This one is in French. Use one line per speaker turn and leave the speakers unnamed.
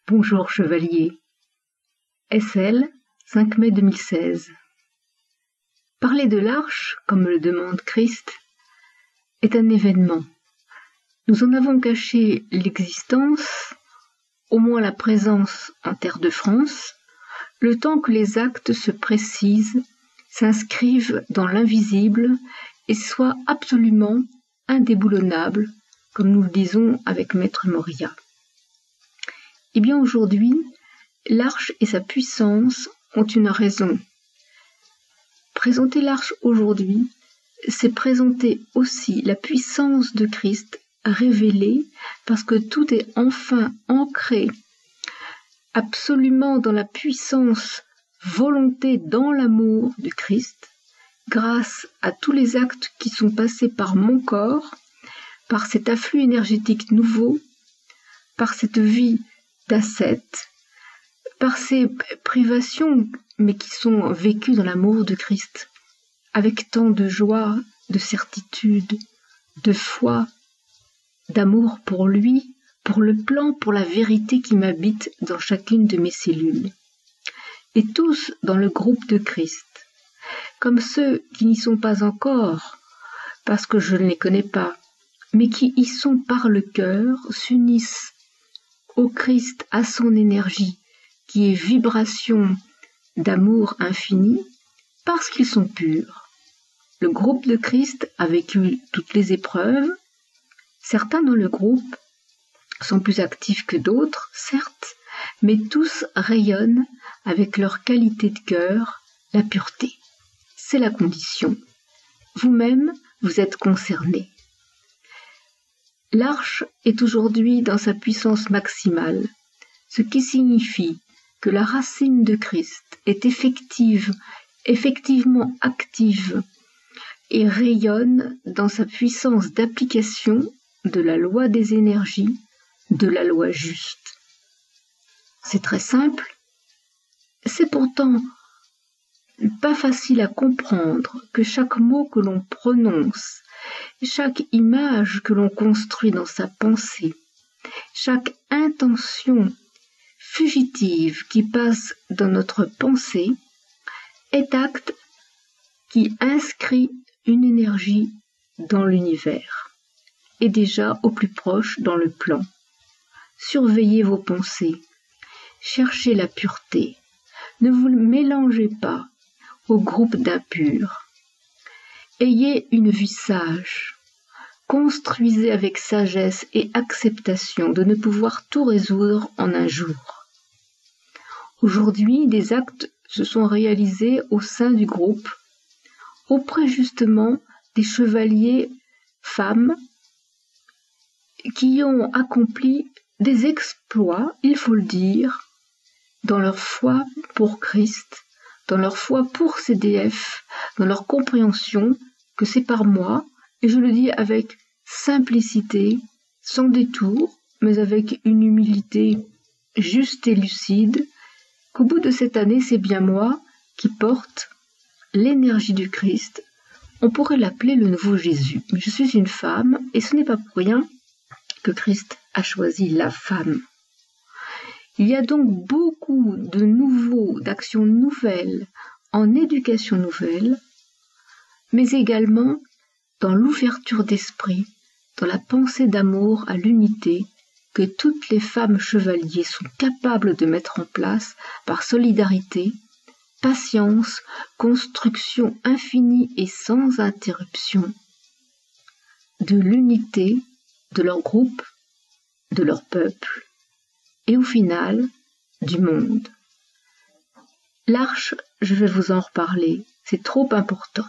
Bonjour chevalier. SL, 5 mai 2016. Parler de l'Arche, comme le demande Christ, est un événement. Nous en avons caché l'existence, au moins la présence en terre de France, le temps que les actes se précisent, s'inscrivent dans l'invisible et soient absolument indéboulonnables, comme nous le disons avec Maître Moria. Eh bien aujourd'hui, l'Arche et sa puissance ont une raison. Présenter l'Arche aujourd'hui, c'est présenter aussi la puissance de Christ révélée, parce que tout est enfin ancré absolument dans la puissance, volonté, dans l'amour du Christ, grâce à tous les actes qui sont passés par mon corps, par cet afflux énergétique nouveau, par cette vie d'ascète, par ces privations, mais qui sont vécues dans l'amour de Christ, avec tant de joie, de certitude, de foi, d'amour pour lui, pour le plan, pour la vérité qui m'habite dans chacune de mes cellules. Et tous dans le groupe de Christ, comme ceux qui n'y sont pas encore, parce que je ne les connais pas, mais qui y sont par le cœur, s'unissent au Christ, à son énergie, qui est vibration d'amour infini, parce qu'ils sont purs. Le groupe de Christ a vécu toutes les épreuves. Certains dans le groupe sont plus actifs que d'autres, certes, mais tous rayonnent avec leur qualité de cœur, la pureté. C'est la condition. Vous-même, vous êtes concernés. L'Arche est aujourd'hui dans sa puissance maximale, ce qui signifie que la racine de Christ est effectivement active et rayonne dans sa puissance d'application de la loi des énergies, de la loi juste. C'est très simple, c'est pourtant pas facile à comprendre que chaque mot que l'on prononce, chaque image que l'on construit dans sa pensée, chaque intention fugitive qui passe dans notre pensée est acte qui inscrit une énergie dans l'univers et déjà au plus proche dans le plan. Surveillez vos pensées, cherchez la pureté, ne vous mélangez pas au groupe d'impurs. Ayez une vie sage, construisez avec sagesse et acceptation de ne pouvoir tout résoudre en un jour. Aujourd'hui, des actes se sont réalisés au sein du groupe, auprès justement des chevaliers femmes qui ont accompli des exploits, il faut le dire, dans leur foi pour Christ, dans leur foi pour CDF, dans leur compréhension que c'est par moi, et je le dis avec simplicité, sans détour, mais avec une humilité juste et lucide, qu'au bout de cette année, c'est bien moi qui porte l'énergie du Christ. On pourrait l'appeler le nouveau Jésus. Mais je suis une femme, et ce n'est pas pour rien que Christ a choisi la femme. Il y a donc beaucoup d'actions nouvelles, en éducation nouvelle, mais également dans l'ouverture d'esprit, dans la pensée d'amour à l'unité que toutes les femmes chevaliers sont capables de mettre en place par solidarité, patience, construction infinie et sans interruption de l'unité de leur groupe, de leur peuple et au final du monde. L'Arche, je vais vous en reparler, c'est trop important.